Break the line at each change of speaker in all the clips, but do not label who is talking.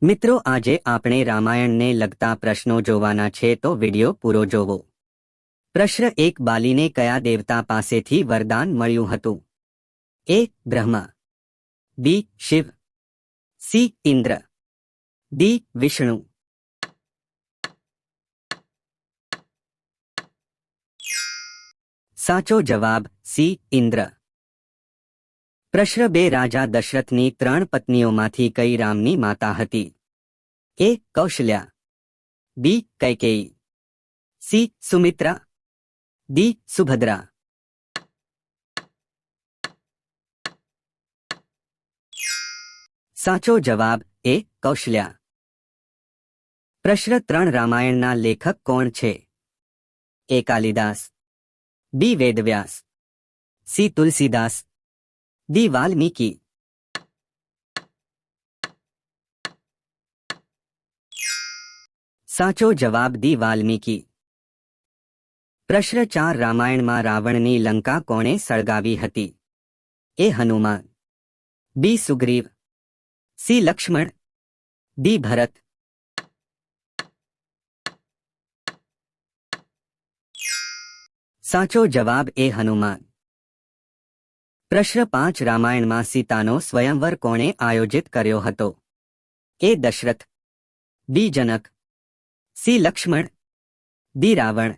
મિત્રો, આજે આપણે રામાયણને લગતા પ્રશ્નો જોવાના છે, તો વિડિયો પૂરો જોવો। પ્રશ્ન 1, બાલીને કયા દેવતા પાસેથી વરદાન મળ્યું હતું? એ. બ્રહ્મા, બી. શિવ, સી. ઇન્દ્ર, ડી. વિષ્ણુ। સાચો જવાબ સી. ઇન્દ્ર। પ્રશ્ન 2, રાજા દશરથની 3 પત્નીઓમાંથી કઈ રામની માતા હતી? એ. કૌશલ્યા, બી. કૈકેયી, સી. સુમિત્રા, ડી. સુભદ્રા। સાચો જવાબ એ. કૌશલ્યા। પ્રશ્ન 3, રામાયણના લેખક કોણ છે? એ. કાલિદાસ, બી. વેદવ્યાસ, સી. તુલસીદાસ, ડી. વાલ્મીકી। સાચો જવાબ ડી. વાલ્મીકી। પ્રશ્ન 4, રામાયણમાં રાવણની લંકા કોણે સળગાવી હતી? એ. હનુમાન, બી. સુગ્રીવ, સી. લક્ષ્મણ, ડી. ભરત। સાચો જવાબ એ. હનુમાન। પ્રશ્ન 5, રામાયણમાં સીતાનો સ્વયંવર કોણે આયોજિત કર્યો હતો? એ. દશરથ, બી. જનક, સી. લક્ષ્મણ, ડી. રાવણ।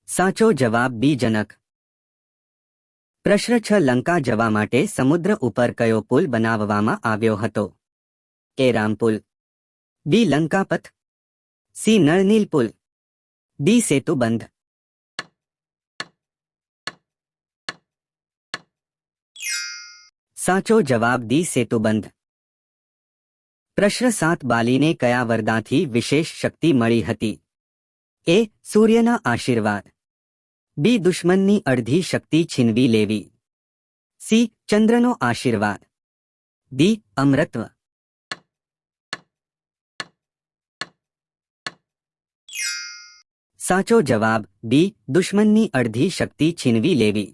સાચો જવાબ બી. જનક। પ્રશ્ન 6, લંકા જવા માટે સમુદ્ર ઉપર કયો પુલ બનાવવામાં આવ્યો હતો? એ. રામપુલ, બી. લંકાપથ, સી. નળનીલ પુલ, ડી. સેતુબંધ। સાચો જવાબ ડી. સેતુબંધ। પ્રશ્ન 7, બાલીને કયા વરદાનથી વિશેષ શક્તિ મળી હતી? એ. સૂર્યના આશીર્વાદ, બી. દુશ્મનની અડધી શક્તિ છીનવી લેવી, સી. ચંદ્રનો આશીર્વાદ, ડી. અમરત્વ। સાચો જવાબ બી. દુશ્મનની અડધી શક્તિ છીનવી લેવી।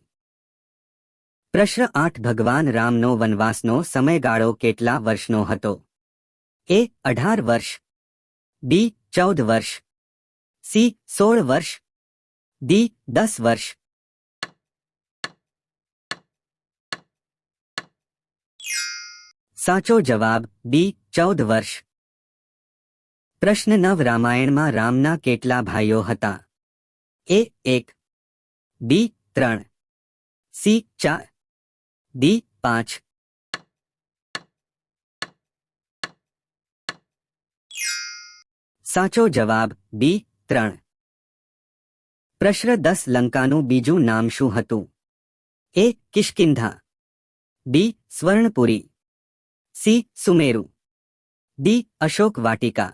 પ્રશ્ન 8, ભગવાન રામનો વનવાસનો સમયગાળો કેટલા વર્ષનો હતો? એ. 18 વર્ષ, બી. 14 વર્ષ, સી. 16 વર્ષ, ડી. 10 વર્ષ। સાચો જવાબ બી. 14 વર્ષ। પ્રશ્ન 9, રામાયણમાં રામના કેટલા ભાઈઓ હતા? એ. 1, બી. 3, સી. 4, ડી. 5। સાચો જવાબ બી. 3। પ્રશ્ન 10, લંકાનું બીજું નામ શું હતું? એ. કિષ્કિંધા, બી. સ્વર્ણપુરી, સી. સુમેરુ, ડી. અશોક વાટિકા।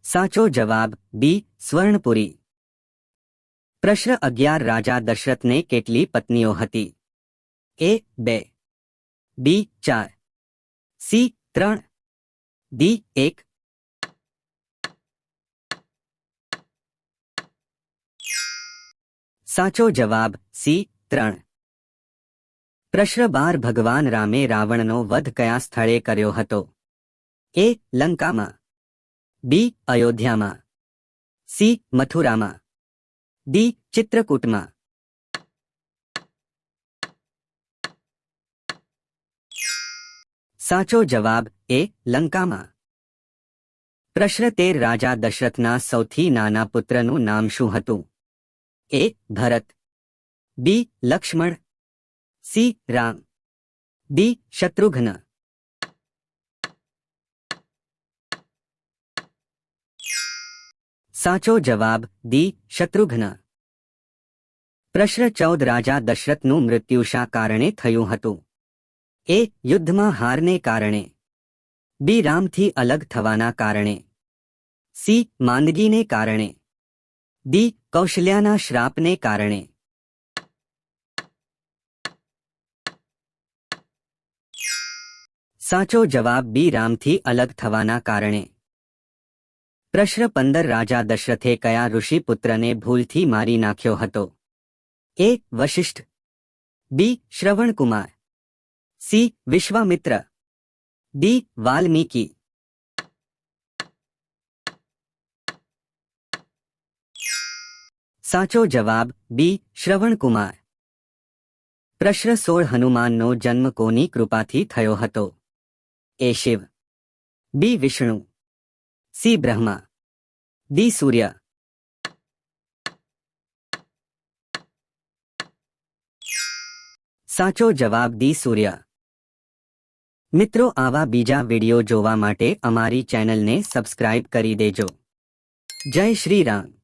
સાચો જવાબ બી. સ્વર્ણપુરી। પ્રશ્ન 11, રાજા દશરથને કેટલી પત્નીઓ હતી? એ. 2, બી. 4, સી. 3, ડી. 1। સાચો જવાબ સી. 3। પ્રશ્ન 12, ભગવાન રામે રાવણનો વધ કયા સ્થળે કર્યો હતો? એ. લંકામાં, બી. અયોધ્યામાં, સી. મથુરામાં, ડી. ચિત્રકૂટમાં। સાચો જવાબ એ. લંકામાં। પ્રશ્ન 13, રાજા દશરથના સૌથી નાના પુત્રનું નામ શું હતું? એ. ભરત, બી. લક્ષ્મણ, સી. રામ, ડી. શત્રુઘ્ન। સાચો જવાબ ડી. શત્રુઘ્ન। પ્રશ્ન 14, રાજા દશરથનું મૃત્યુ શા કારણે થયું હતું? એ. યુદ્ધમાં હારને કારણે, બી. રામથી અલગ થવાના કારણે, સી. માંદગીને કારણે, ડી. કૌશલ્યાના શ્રાપને કારણે। સાચો જવાબ બી. રામથી અલગ થવાના કારણે। પ્રશ્ન 15 રાજા દશરથે કયા ઋષિપુત્રને ભૂલથી મારી નાખ્યો હતો? એ. વશિષ્ઠ, બી. શ્રવણકુમાર, સી. વિશ્વામિત્ર, ડી. વાલ્મીકી. સાચો જવાબ બી. શ્રવણકુમાર. પ્રશ્ન 16 હનુમાનનો જન્મ કોની કૃપાથી થયો હતો? એ. શિવ, બી. વિષ્ણુ, સી. બ્રહ્મા, ડી. સૂર્ય. સાચો જવાબ ડી. સૂર્ય. મિત્રો, આવા બીજા વિડિયો જોવા માટે અમારી ચેનલને સબસ્ક્રાઇબ કરી દેજો. જય શ્રી રામ.